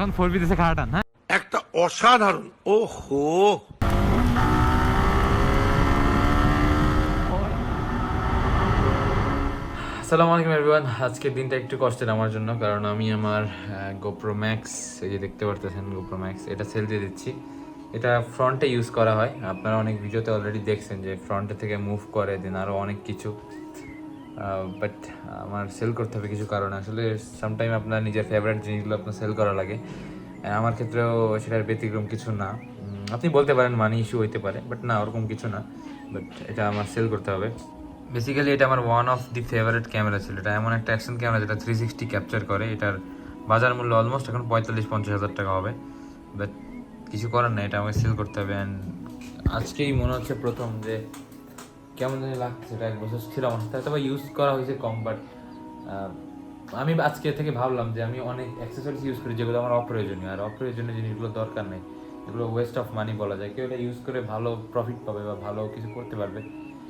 এখন 4B দিছে খাটান। হ্যাঁ, একটা অসাধারণ। ওহো, আসসালামু আলাইকুম এভরিওয়ান। আজকের দিনটা একটু কষ্টের আমার জন্য, কারণ আমি আমার গোপ্রো ম্যাক্স, এই যে দেখতে পারতেছেন গোপ্রো ম্যাক্স, এটা সেল দিয়ে দিচ্ছি। এটা ফ্রন্টে ইউজ করা হয়, আপনারা অনেক ভিডিওতে অলরেডি দেখছেন যে ফ্রন্টে থেকে মুভ করে, দেন আরও অনেক কিছু। বাট আমার সেল করতে হবে কিছু কারণে। আসলে সামটাইম আপনার নিজের ফেভারিট জিনিসগুলো আপনার সেল করা লাগে। আমার ক্ষেত্রেও সেটার ব্যতিক্রম কিছু না। আপনি বলতে পারেন মানি ইস্যু হইতে পারে, বাট না, ওরকম কিছু না। বাট এটা আমার সেল করতে হবে। বেসিক্যালি এটা আমার one of the favourite camera ছিল। এটা এমন একটা অ্যাকশন ক্যামেরা যেটা 360 ক্যাপচার করে। এটার বাজার মূল্য অলমোস্ট এখন 45-50 হাজার টাকা হবে। বাট কিছু করার নেই, এটা আমাকে সেল করতে হবে। অ্যান্ড আজকেই মনে হচ্ছে প্রথম যে কেমন জানি লাগছে। এটা 1 বছর ছিল আমার সাথে, হয়তো ইউজ করা হয়েছে কম, বাট আমি আজকে থেকে ভাবলাম যে আমি অনেক অ্যাক্সেসরিজ ইউজ করি যেগুলো আমার অপ্রয়োজনীয়, আর অপ্রয়োজনীয় জিনিসগুলো দরকার নেই, এগুলো ওয়েস্ট অফ মানি বলা যায়। কেউ এটা ইউজ করে ভালো প্রফিট পাবে বা ভালো কিছু করতে পারবে।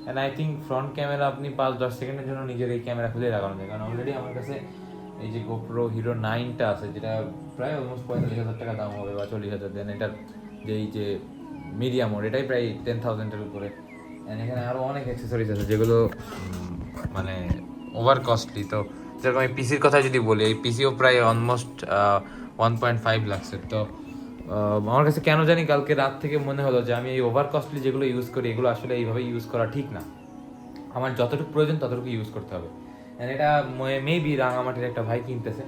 And I think front camera আপনি 5-10 সেকেন্ডের জন্য নিজের এই ক্যামেরা খুলে লাগানো যায়, কারণ অলরেডি আমার কাছে এই যে গোপ্রো হিরো 9টা আছে, যেটা প্রায় অলমোস্ট 45 হাজার টাকা দাম হবে বা 40 হাজার। দেন এটার যে এই যে মিডিয়াম মোড, এটাই প্রায় 10,000-এর উপরে। অ্যান্ড এখানে আরও অনেক অ্যাক্সেসরিজ আছে যেগুলো মানে ওভার কস্টলি। তো যেরকম এই পিসির কথা যদি বলি, এই পিসিও প্রায় অলমোস্ট 1.5 লাখের। তো আমার কাছে কেন জানি কালকে রাত থেকে মনে হলো যে আমি এই ওভার কস্টলি যেগুলো ইউজ করি, এগুলো আসলে এইভাবে ইউজ করা ঠিক না। আমার যতটুকু প্রয়োজন ততটুকু ইউজ করতে হবে। অ্যান্ড এটা মেবি রাঙামাটির একটা ভাই কিনতেছে,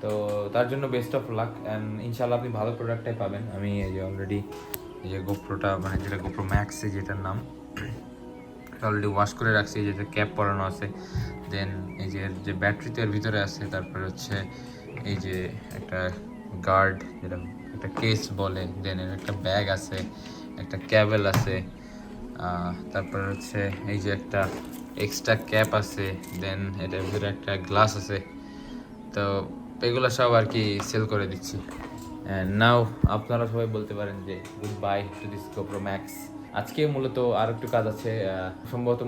তো তার জন্য বেস্ট অফ লাক। অ্যান্ড ইনশাল্লাহ আপনি ভালো প্রোডাক্টটাই পাবেন। আমি এই যে অলরেডি এই যে গোপ্রোটা, মানে যেটা গোপ্রো ম্যাক্স, যেটার নাম, অলরেডি ওয়াশ করে রাখছি। যেটা ক্যাপ পরানো আছে, দেন এই যে ব্যাটারিতে এর ভিতরে আছে, তারপরে হচ্ছে এই যে একটা গার্ড, যেটা একটা কেস বলে, দেন এর একটা ব্যাগ আছে, একটা ক্যাবেল আছে, তারপরে হচ্ছে এই যে একটা এক্সট্রা ক্যাপ আছে, দেন এটার ভিতরে একটা গ্লাস আছে। তো এগুলো সব আর কি সেল করে দিচ্ছি। নাও আপনারা সবাই বলতে পারেন যে good bye to this GoPro max. আজকে মূলত আর একটু কাজ আছে, সম্ভবত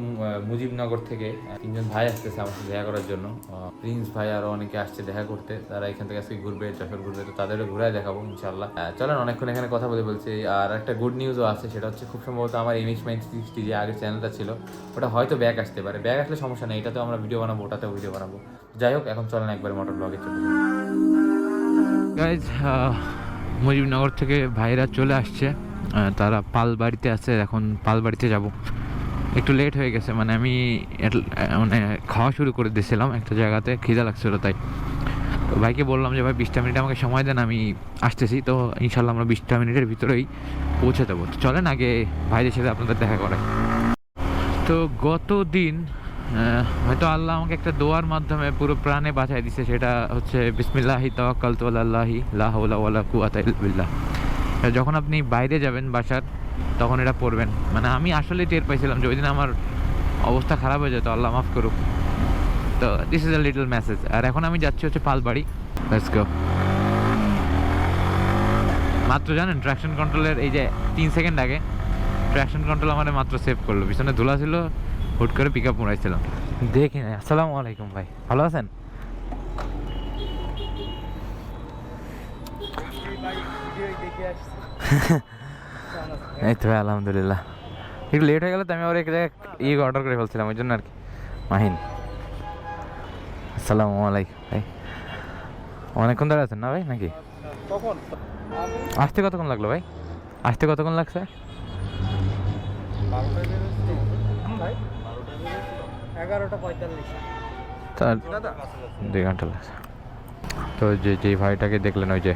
মুজিবনগর থেকে 3জন ভাই আসতেছে আমার সাথে দেখা করার জন্য। প্রিন্স ভাই আরও অনেকে আসছে দেখা করতে, তারা এখান থেকে আজকে ঘুরবে, যশোর ঘুরবে, তো তাদেরও ঘুরায় দেখাবো ইনশাল্লাহ। চলেন, অনেকক্ষণ এখানে কথা বলছি। আর একটা গুড নিউজও আছে, সেটা হচ্ছে খুব সম্ভবত আমার MX Mahin 360 যে আগের চ্যানেলটা ছিল, ওটা হয়তো ব্যাক আসতে পারে। ব্যাক আসলে সমস্যা নেই, এটাতেও আমরা ভিডিও বানাবো, ওটাতেও ভিডিও বানাবো। যাই হোক, এখন চলেন একবার মোটর ব্লগে চলে যাই। গাইজ, মুজিবনগর থেকে ভাইরা চলে আসছে, তারা পালবাড়িতে আছে। এখন পালবাড়িতে যাব, একটু লেট হয়ে গেছে। মানে আমি মানে খাওয়া শুরু করে দিয়েছিলাম একটা জায়গাতে, খিদা লাগছিল তাই। তো ভাইকে বললাম যে ভাই 20টা মিনিট আমাকে সময় দেন, আমি আসতেছি। তো ইনশাল্লাহ আমরা 20টা মিনিটের ভিতরেই পৌঁছে দেবো। তো চলেন আগে ভাইদের সাথে আপনাদের দেখা করে। তো গত দিন হয়তো আল্লাহ আমাকে একটা দোয়ার মাধ্যমে পুরো প্রাণে বাঁচাই দিছে। সেটা হচ্ছে বিসমিল্লাহি তাওয়াক্কালতু আলাল্লাহি লা হাওলা ওয়ালা কুওয়াতা ইল্লা বিল্লাহ। যখন আপনি বাইরে যাবেন বাসার, তখন এটা পড়বেন। মানে আমি আসলে টের পাইছিলাম যে ওই দিন আমার অবস্থা খারাপ হয়ে যেত, আল্লাহ মাফ করুক। তো this is a little message. আর এখন আমি যাচ্ছি হচ্ছে পালবাড়ি। Let's go. মাত্র জানেন ট্র্যাকশন কন্ট্রোলের এই যে 3 সেকেন্ড আগে ট্র্যাকশন কন্ট্রোল আমার মাত্র সেভ করলো। পিছনে ধুলা ছিল, হুট করে পিক আপ মোড়াইছিলাম। দেখি না। আসসালামু আলাইকুম ভাই, ভালো আছেন? এই তো আলহামদুলিল্লাহ। একটু লেট হয়ে গেল তো আমি আবার এক জায়গায় অর্ডার করে ফেলছিলাম, ওই জন্য আর কি। মাহিন, আসসালামু আলাইকুম ভাই। অনেকক্ষণ ধরে আছেন না ভাই নাকি? আসতে কতক্ষণ লাগলো ভাই? আসতে কতক্ষণ লাগছে? 2 ঘন্টা লাগছে। তো যে ভাইটাকে দেখলেন, ওই যে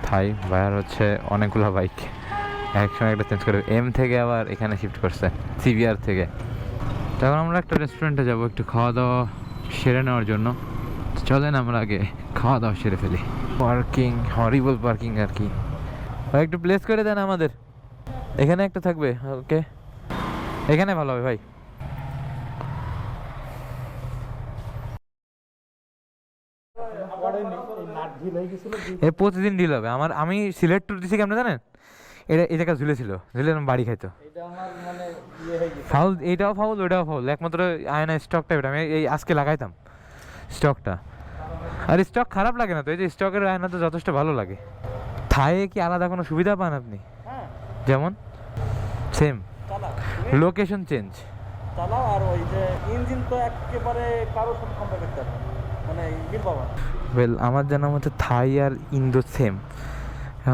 থাই ভাইয়ার হচ্ছে অনেকগুলো বাইক, একসঙ্গে একটা চেঞ্জ করে এম থেকে আবার এখানে শিফট করছে CBR থেকে। তখন আমরা একটা রেস্টুরেন্টে যাবো একটু খাওয়া দাওয়া সেরে নেওয়ার জন্য। চলেন আমরা আগে খাওয়া দাওয়া সেরে ফেলি। পার্কিং, হরিবল পার্কিং আর কি। ভাই একটু প্লেস করে দেন আমাদের, এখানে একটা থাকবে। ওকে, এখানে ভালো হবে ভাই। প্রতিদিন ডিল হবে আমার। আমি সিলেট ট্যুর দিছি, কেমন জানেন? এটা এই জায়গায় ঝুলেছিল, ঝুলে বাড়ি খাইতো। ফাউল, এইটাও ফাউল, ওইটাও ফাউল। একমাত্র আয়না স্টকটা, এটা আমি এই আজকে লাগাইতাম স্টকটা। আর স্টক খারাপ লাগে না তো, এই যে স্টকের আয়না তো যথেষ্ট ভালো লাগে। থায়ে কি আলাদা কোনো সুবিধা পান আপনি? হ্যাঁ যেমন সেম চালাও লোকেশন চেঞ্জ। চালাও, আর ওই যে ইঞ্জিন তো একেবারে কারোর সাথে কম্পেয়ার করতে পারবে না, মানে মিল পাবা। ওয়েল আমার জানার মতে থাই আর ইন্দো সেম,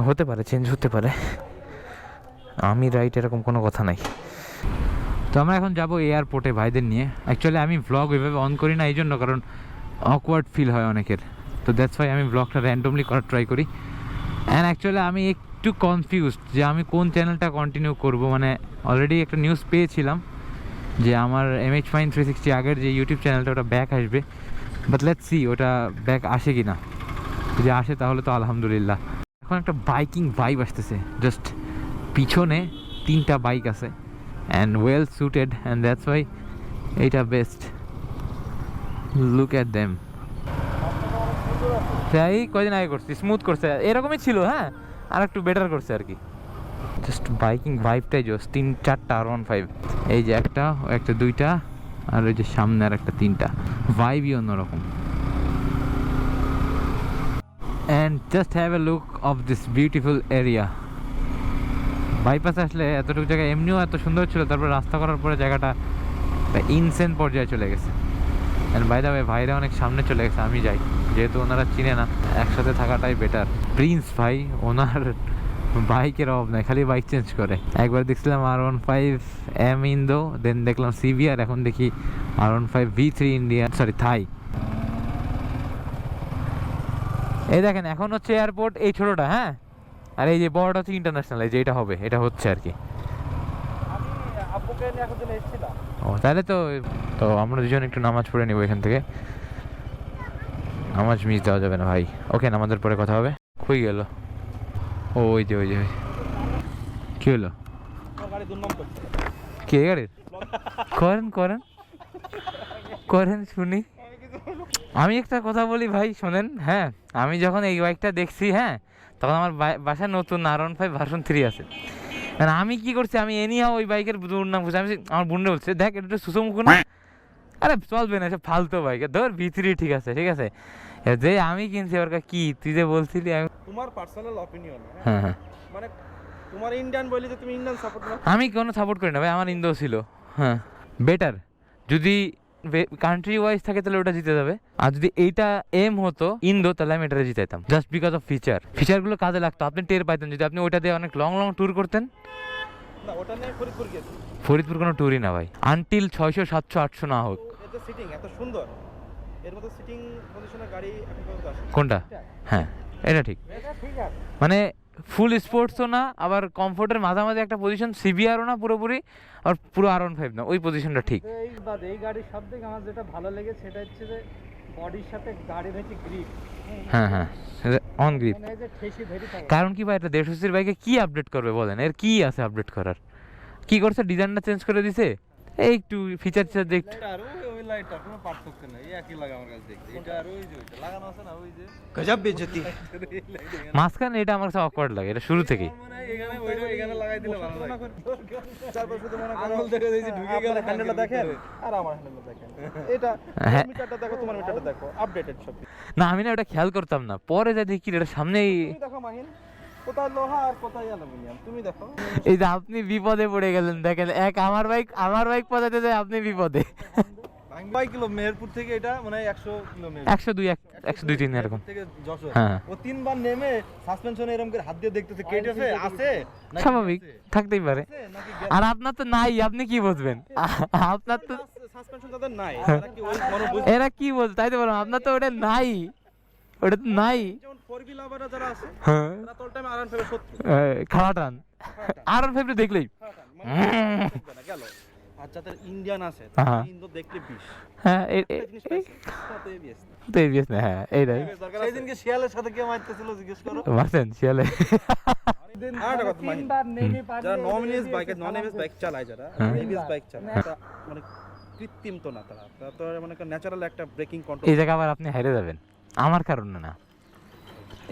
হতে পারে চেঞ্জ হতে পারে, আমি রাইট এরকম কোনো কথা নাই। তো আমরা এখন যাব এয়ারপোর্টে ভাইদের নিয়ে। অ্যাকচুয়ালি আমি ভ্লগ ওইভাবে অন করি না এই জন্য, কারণ অকওয়ার্ড ফিল হয় অনেকের, তো দ্যাটস ওয়াই আমি ভ্লগটা র্যান্ডমলি করার ট্রাই করি। অ্যান্ড অ্যাকচুয়ালি আমি একটু কনফিউজড যে আমি কোন চ্যানেলটা কন্টিনিউ করব। মানে অলরেডি একটা নিউজ পেয়েছিলাম যে আমার Mahin 360 আগের যে ইউটিউব চ্যানেলটা ওটা ব্যাক আসবে, বাট লেটস সি ওটা ব্যাক আসে কি না। যদি আসে তাহলে তো আলহামদুলিল্লাহ। এখন একটা বাইকিং ভাইব আসতেছে, জাস্ট পিছনে 3টা বাইক আছে and well suited, and that's why এইটা বেস্ট। Look at them. তাই কয়দিন আগে করছি, স্মুথ করছে, এরকমই ছিল হ্যাঁ, আর একটু বেটার করছে আর কি। জাস্ট বাইকিং ভাইবটাই জোস। 3-4টা R15, এই যে একটা, একটা 2টা, আর ওই যে সামনে আর একটা 3টা, ভাইবই অন্যরকম। And just have a look of this beautiful area. বাইপাসে আসলে এতটুকু জায়গা এমনিও এত সুন্দর ছিল, তারপর রাস্তা করার পরে জায়গাটা ইনসেন পর্যায়ে চলে গেছে। অ্যান্ড বাই দ্য ওয়ে ভাইরা অনেক সামনে চলে গেছে, আমি যাই, যেহেতু ওনারা চিনে না, একসাথে থাকাটাই বেটার। প্রিন্স ভাই, ওনার বাইকের অভাব নাই, খালি বাইক চেঞ্জ করে। একবার দেখছিলাম R15M ইন্দো, দেন দেখলাম CBR, এখন দেখি R15 V3 ইন্ডিয়ান, সরি থাই। এই দেখেন এখন হচ্ছে এয়ারপোর্ট এই ছোটোটা, হ্যাঁ, আর এই যে বড়টা হচ্ছে ইন্টারন্যাশনাল, এই যে এটা হবে, এটা হচ্ছে আর কি। আমি আব্বুকে নিয়ে এখন জন্য এসেছিলাম। ও তাহলে তো, তো আমরা দুজন একটু নামাজ পড়ে নিব এখান থেকে, নামাজ মিস দেওয়া যাবে না ভাই। ওকে, নামাজের পরে কথা হবে। কই গেল? ও ওই যে, ওই যে, কি হলো? গাড়ি দুর্নাম করছে। কে গাড়ির? করেন করেন করেন শুনি। আমি একটা কথা বলি ভাই, শোনেন, হ্যাঁ, আমি যখন এই বাইকটা দেখছি, হ্যাঁ, তখন আমার বাসায় নতুন R15 ভার্সন 3 আছে। মানে আমি কি করছি, আমি এনিহাও ওই বাইকের নাম বুঝছি। আমি আমার বোনরে বলছি, দেখ এটা একটু সুসমুখো না, আরে চলবে না সব ফালতু বাইক, ধর V3 ঠিক আছে, ঠিক আছে। যে আমি কিনছি ওর কি, তুই যে বলছিলি, আমি তোমার পার্সোনাল অপিনিয়ন, হ্যাঁ হ্যাঁ, মানে তোমার ইন্ডিয়ান বলি যে তুমি ইন্ডিয়ান সাপোর্ট করো। আমি কোনো সাপোর্ট করি না ভাই, আমার ইন্দো ছিল, হ্যাঁ বেটার। যদি কান্ট্রি ওয়াইজ থাকে তাহলে ওটা জিতে যাবে, আর যদি এইটা এম হতো ইন্দো তাহলে আমি এটাতে জিতাইতাম, জাস্ট বিকজ অফ ফিচারগুলো কাজে লাগতো, আপনি টের পাইতেন যদি আপনি ওইটা দিয়ে অনেক লং লং ট্যুর করতেন। না ওটা নিয়ে ফরিদপুর গেছি। ফরিদপুর কোনো ট্যুরই না ভাই, আনটিল 600 700 800 না হোক। এত সিটিং এত সুন্দর, এর মতো সিটিং পজিশনের গাড়ি এখন পর্যন্ত আসে। কোনটা? হ্যাঁ এটা ঠিক, এটা ঠিক আছে, মানে ফুল স্পোর্টসও না, আবার কমফোর্টের মাঝামাঝি একটা পজিশন, সিবিআরও না পুরোপুরি, আর পুরো R15 না, ওই পজিশনটা ঠিক। এই গাড়ির সব থেকে আমার যেটা ভালো লেগেছে সেটা হচ্ছে যে বডির সাথে গাড়ির হচ্ছে গ্রিপ। হ্যাঁ হ্যাঁ, অন গ্রিপ। মানে যে ঠেসি ধরে থাকে। কারণ কি ভাই, এটা 150 বাইকে কি আপডেট করবে বলেন, এর কি আছে আপডেট করার? কি করছে, ডিজাইনটা চেঞ্জ করে দিছে, এই একটু ফিচার দেখতে। আর ওই লাইটটা কোনো পার্থক্য নাই, এই একই লাগে আমার কাছে দেখতে। এটা আর ওই যে ওইটা লাগানো আছে না, ওই যে गजब बेइज्जती। মাঝখানে এটা আমার কাছে অকওয়ার্ড লাগে, এটা শুরু থেকেই। মানে এখানে ওইটা এখানে লাগাই দিলে ভালো লাগে। তারপর শুধু মনে করো আঙুল দেখে দিয়েছি ঢুকে গেল, হ্যান্ডেলটা দেখেন আর আমার হ্যান্ডেলটা দেখেন, এটা হ্যাঁ। মিটারটা দেখো, তোমার মিটারটা দেখো, আপডেটেড সব। না আমি না ওটা খেয়াল করতাম না, পরে যা দেখি এটা সামনেই। তুমি দেখো মাহিন, কোথায় লোহা আর কোথায় অ্যালুমিনিয়াম, তুমি দেখো। এই যে আপনি বিপদে পড়ে গেলেন, দেখেন, এক আমার বাইক পদাতে যায়, আপনি বিপদে। কয় কিলো মেহেরপুর থেকে? এটা মানে 100 কিলো 102 102 3 এরকম থেকে যশোর। হ্যাঁ। ও 3 বার নেমে সাসপেনশনে এরকম করে হাত দিয়ে দেখতেছে কেটেছে আছে নাকি স্বাভাবিক আছে? থাকতেই পারে। আছে নাকি গেছে? আর আপনার তো নাই, আপনি কি বুঝবেন? আপনার তো সাসপেনশন তাদের নাই, তারা কি ওই মনে বুঝ- এরা কি বল, তাই তো বললাম, আপনার তো ওটা নাই, ওটা তো নাই। যেমন 4B লাভাররা যারা আছে হ্যাঁ, তারা তোর টাইমে আরান ফেলে 70 খাওয়া টান R15 দেখলেই দেখবে না গেল। আর যাদের ইন্ডিয়ান আছে তারা হ্যাঁ। ইন্দো দেখলে 20। হ্যাঁ, একটা জিনিস পাইছি, তাতে ABS না। তো ABS না, হ্যাঁ এইটাই। সেই দিনকে শিয়ালের সাথে কে মারতেছিল জিজ্ঞেস করো। মারছেন শিয়ালে? আর একটা কথা মাহি, যারা নন এবিএস বাইক চালায়, যারা এবিএস বাইক চালায়, তারা মানে কৃত্রিম তো না, তারা তো মানে ন্যাচারাল একটা ব্রেকিং কন্ট্রোল। এই জায়গা আবার আপনি হেরে যাবেন আমার কারণে না,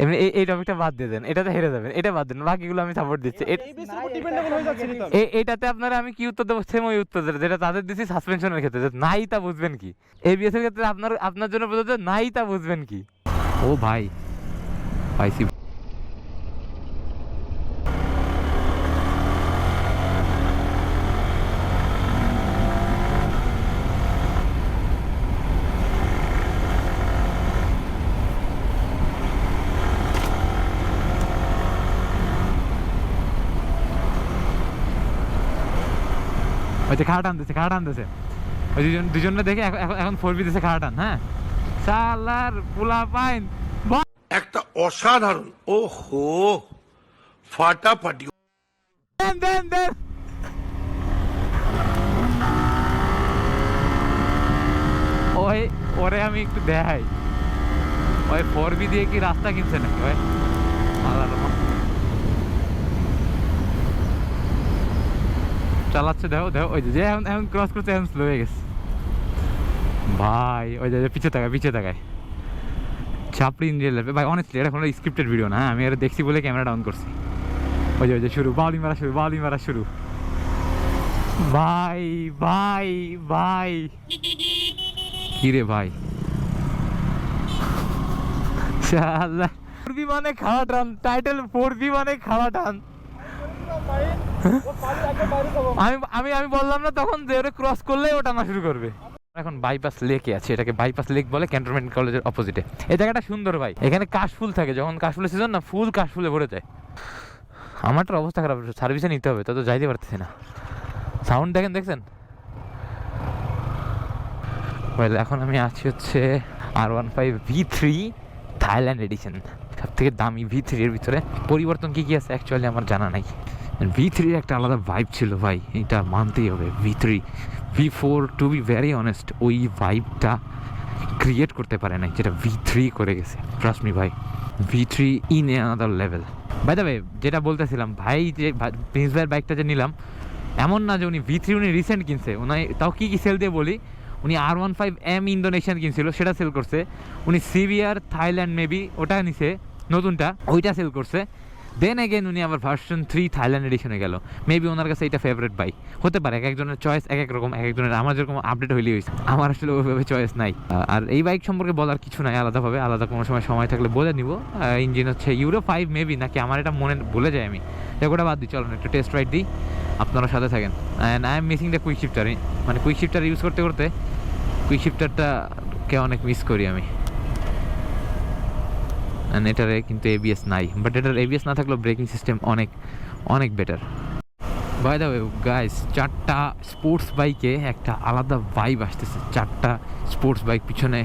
এমনি এই টপিকটা বাদ দিয়ে দেন, এটাতে হেরে যাবেন, এটা বাদ দেন, বাকিগুলো আমি সাপোর্ট দিচ্ছি। ABS এর উপর ডিপেন্ডেবল হয়ে যাচ্ছে তো এটাতে আপনারা আমি কি উত্তর দেবো, সেম ওই উত্তর দেবো যেটা তাদের দিচ্ছি সাসপেনশনের ক্ষেত্রে, যে নাই তা বুঝবেন কি। এবিএস এর ক্ষেত্রে আপনার জন্য প্রযোজ্য নাই তা বুঝবেন কি। ও ভাই পাইছি। ওই যে খাড়া টানতেছে ওই দুজনে দেখে এখন 4B দিছে খাড়া টান। হ্যাঁ সালার পোলা পাইন একটা অসাধারণ ওহো ফাটাফাটি। দেন ওই ওরে আমি একটু দেখাই, ওই 4B দিয়ে কি রাস্তা কিনছে নাকি ভাই? চালাচ্ছে দেখো ওই যে এখন ক্রস করতে এখন স্লো হয়ে গেছে ভাই। ওই যে পিছিয়ে তাকায় চাপড়ি ইন্ডিয়া লাগবে ভাই। অনেস্টলি এটা কোনো স্ক্রিপ্টেড ভিডিও না, আমি এটা দেখছি বলে ক্যামেরা ডাউন করছি। ওই যে শুরু বাউলি মারা শুরু ভাই কি রে ভাই, 4B মানে খাওয়া টান, টাইটেল 4B মানে খাওয়া টান। আমি বললাম না তখন যে ওরা ক্রস করলে ওটা না শুরু করবে। এখন বাইপাস লেকে আছে, এটাকে বাইপাস লেক বলে, ক্যান্টনমেন্ট কলেজের অপোজিটে। এই জায়গাটা সুন্দর ভাই, এখানে কাশফুল থাকে, যখন কাশফুলের সিজন না ফুল কাশফুলে ভরে যায়। আমারটার অবস্থা খারাপ, সার্ভিসে নিতে হবে, তত যাইতে পারতেছি না। সাউন্ড দেখছেন। এখন আমি আছি হচ্ছে R15 V3 থাইল্যান্ড এডিশন, সব থেকে দামি V3 এর ভিতরে। পরিবর্তন কি আছে অ্যাকচুয়ালি আমার জানা নাই। V3 একটা আলাদা ভাইব ছিল ভাই, এটা মানতেই হবে। V3 V4 two be very honest ওই ভাইবটা ক্রিয়েট করতে পারে নাই যেটা V3 করে গেছে। ট্রাস্ট মি ভাই, V3 in a another level. By the way যেটা বলতেছিলাম ভাই, যে প্রিন্স ভাইয়ের বাইকটা যে নিলাম, এমন না যে উনি V3 উনি রিসেন্ট কিনছে, উনি তাও কি সেল দিয়ে বলি, উনি R15M ইন্দোনেশিয়ান কিনছিল, সেটা সেল করছে। উনি CBR থাইল্যান্ড মেবি ওটা নিছে নতুনটা, ওইটা সেল করছে। দেন এগেন উনি আবার ভার্সন 3 থাইল্যান্ড এডিশনে গেল। মেবি ওনার কাছে এটা ফেভারিট বাইক হতে পারে, এক একজনের চয়েস এক এক রকম, এক একজনের। আমার যেরকম আপডেট হইলেই হয়েছে, আমার আসলে ওইভাবে চয়েস নাই। আর এই বাইক সম্পর্কে বলার কিছু নাই আলাদাভাবে, আলাদা কোনো সময় থাকলে বলে নিব। ইঞ্জিন হচ্ছে Euro 5 মেবি, নাকি আমার এটা মনে ভুলে যায় আমি, ওটা বাদ দিই। চলুন একটু টেস্ট রাইড দিই, আপনারা সাথে থাকেন। And I am missing the quick shifter, মানে কুইক শিফটার ইউজ করতে কুইক শিফটারটাকে অনেক মিস করি আমি। এটারে কিন্তু ABS নাই, বাট এটার ABS না থাকলেও ব্রেকিং সিস্টেম অনেক better. By the way guys, 4টা স্পোর্টস বাইকে একটা আলাদা ভাইব আসতেছে। 4টা স্পোর্টস বাইক, পিছনে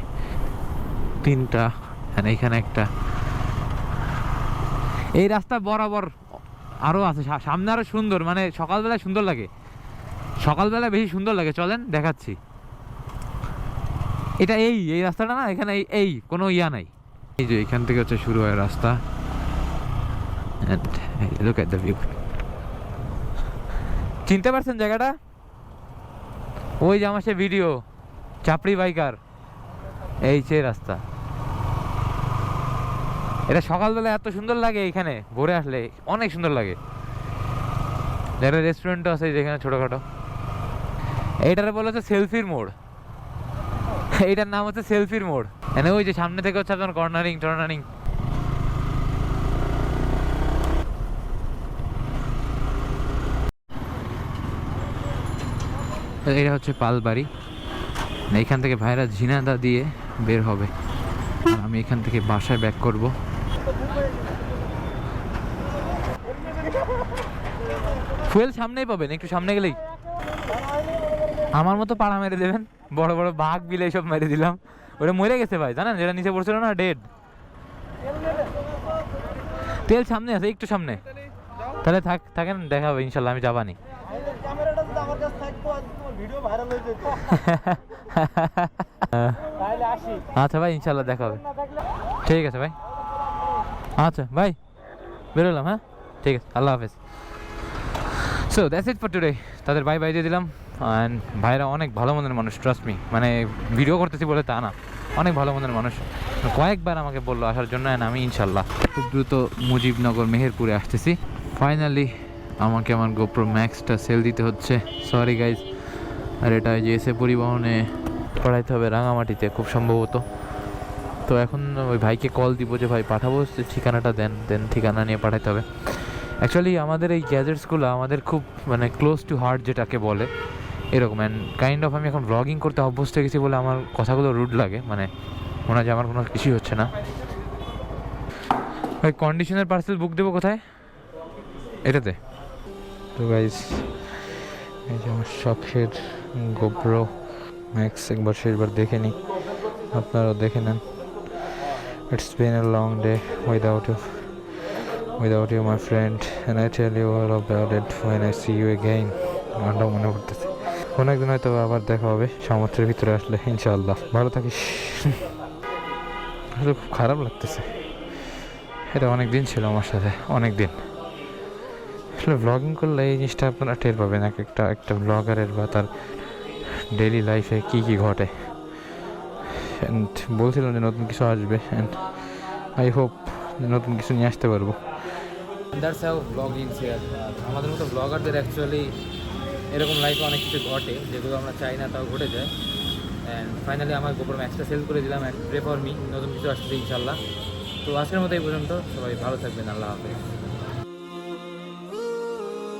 3টা, এখানে একটা। এই রাস্তা বরাবর আরও আছে, সামনে আরও সুন্দর, মানে সকালবেলায় সুন্দর লাগে, সকালবেলায় বেশি সুন্দর লাগে। চলেন দেখাচ্ছি। এটা এই রাস্তাটা না, এখানে এই কোনো ইয়া নাই। এই যে এখান থেকে হচ্ছে শুরু হয় রাস্তা। Look at the view. চিনতে পারছেন জায়গাটা? ওই যে আমার সে ভিডিও চাপড়ি বাইকার, এই যে রাস্তা। এটা সকালবেলা এত সুন্দর লাগে, এখানে ভোরে আসলে অনেক সুন্দর লাগে। একটা রেস্টুরেন্টও আছে যেখানে ছোটখাটো। এইটারে বলা হচ্ছে সেলফির মোড়, এইটার নাম হচ্ছে সেলফির মোড়। এনে ওই যে সামনে থেকে হচ্ছে আপনার কর্নারিং। এটা হচ্ছে পালবাড়ি। এইখান থেকে ভাইরা ঝিনাদা দিয়ে বের হবে, আর আমি এখান থেকে বাসায় ব্যাক করব। ফুয়েল সামনেই পাবেন, একটু সামনে গেলেই। আমার মতো পাড়া মেরে দেবেন, বড় বড় বাঘ বিলে সব মেরে দিলাম। ওটা মরে গেছে ভাই, জানেন যেটা নিচে পড়ছিল না, ডেড। তেল সামনে আছে, একটু সামনে। তাহলে থাকেন, দেখা হবে ইনশাল্লাহ, আমি যাবানি। আচ্ছা ভাই, ইনশাল্লাহ দেখা হবে। ঠিক আছে ভাই, আচ্ছা ভাই বেরোলাম। হ্যাঁ ঠিক আছে, আল্লাহ হাফেজ। So that's it for today. তাদের বাই দিয়ে দিলাম। অ্যান্ড ভাইরা অনেক ভালো মনের মানুষ, ট্রাস্ট মি। মানে ভিডিও করতেছি বলে তা না, অনেক ভালো মনের মানুষ, কয়েকবার আমাকে বললো আসার জন্য, and আমি ইনশাল্লাহ খুব দ্রুত মুজিবনগর মেহেরপুরে আসতেছি। ফাইনালি আমাকে আমার গোপ্রো ম্যাক্সটা সেল দিতে হচ্ছে, সরি গাইজ। আর এটা যে এসে পরিবহনে পাঠাইতে হবে রাঙামাটিতে খুব সম্ভবত। তো এখন ওই ভাইকে কল দিব যে ভাই পাঠাবো, ঠিকানাটা দেন ঠিকানা নিয়ে পাঠাইতে হবে। অ্যাকচুয়ালি আমাদের এই গ্যাজেটসগুলো আমাদের খুব মানে ক্লোজ টু হার্ট যেটাকে বলে এরকম, অ্যান্ড কাইন্ড অফ আমি এখন ব্লগিং করতে অভ্যস্ত হয়ে গেছি বলে আমার কথাগুলো রুড লাগে, মানে মনে হয় যে আমার কোনো কিছুই হচ্ছে না। ভাই কন্ডিশনের পার্সেল বুক দেবো কোথায়? এটাতে। তো গাইস এই যে আমার শখের গোপ্রো ম্যাক্স একবার শেষবার দেখে নিই, আপনারাও দেখে নেন। It's been a long day without you my friend, and I tell you all about it when I see you again. গানটা মনে পড়তেছে, কোনো একদিন হয়তো আবার দেখা হবে সামর্থ্যের ভিতরে আসলে ইনশাআল্লাহ। ভালো থাকিস। খুব খারাপ লাগতেছে, এটা অনেক দিন ছিল আমার সাথে, অনেক দিন। আসলে ব্লগিং করলে এই জিনিসটা আপনারা টের পাবেন, একটা ব্লগারের বা তার ডেইলি লাইফে কী কী ঘটে। অ্যান্ড বলছিলাম যে নতুন কিছু আসবে, অ্যান্ড আই হোপ নতুন কিছু নিয়ে আসতে পারবো। That's how blogging share. আমাদের মতো ব্লগারদের অ্যাকচুয়ালি এরকম লাইফে অনেক কিছু ঘটে যেগুলো আমরা চাই না তাও ঘটে যায়। অ্যান্ড ফাইনালি আমার গোপর ম্যাক্সটা সেল করে দিলাম, অ্যান্ড প্রে ফর মি, নতুন কিছু আসছে ইনশাল্লাহ। তো আজকের মতো এই পর্যন্ত, সবাই ভালো থাকবেন, আল্লাহ হাফেজ।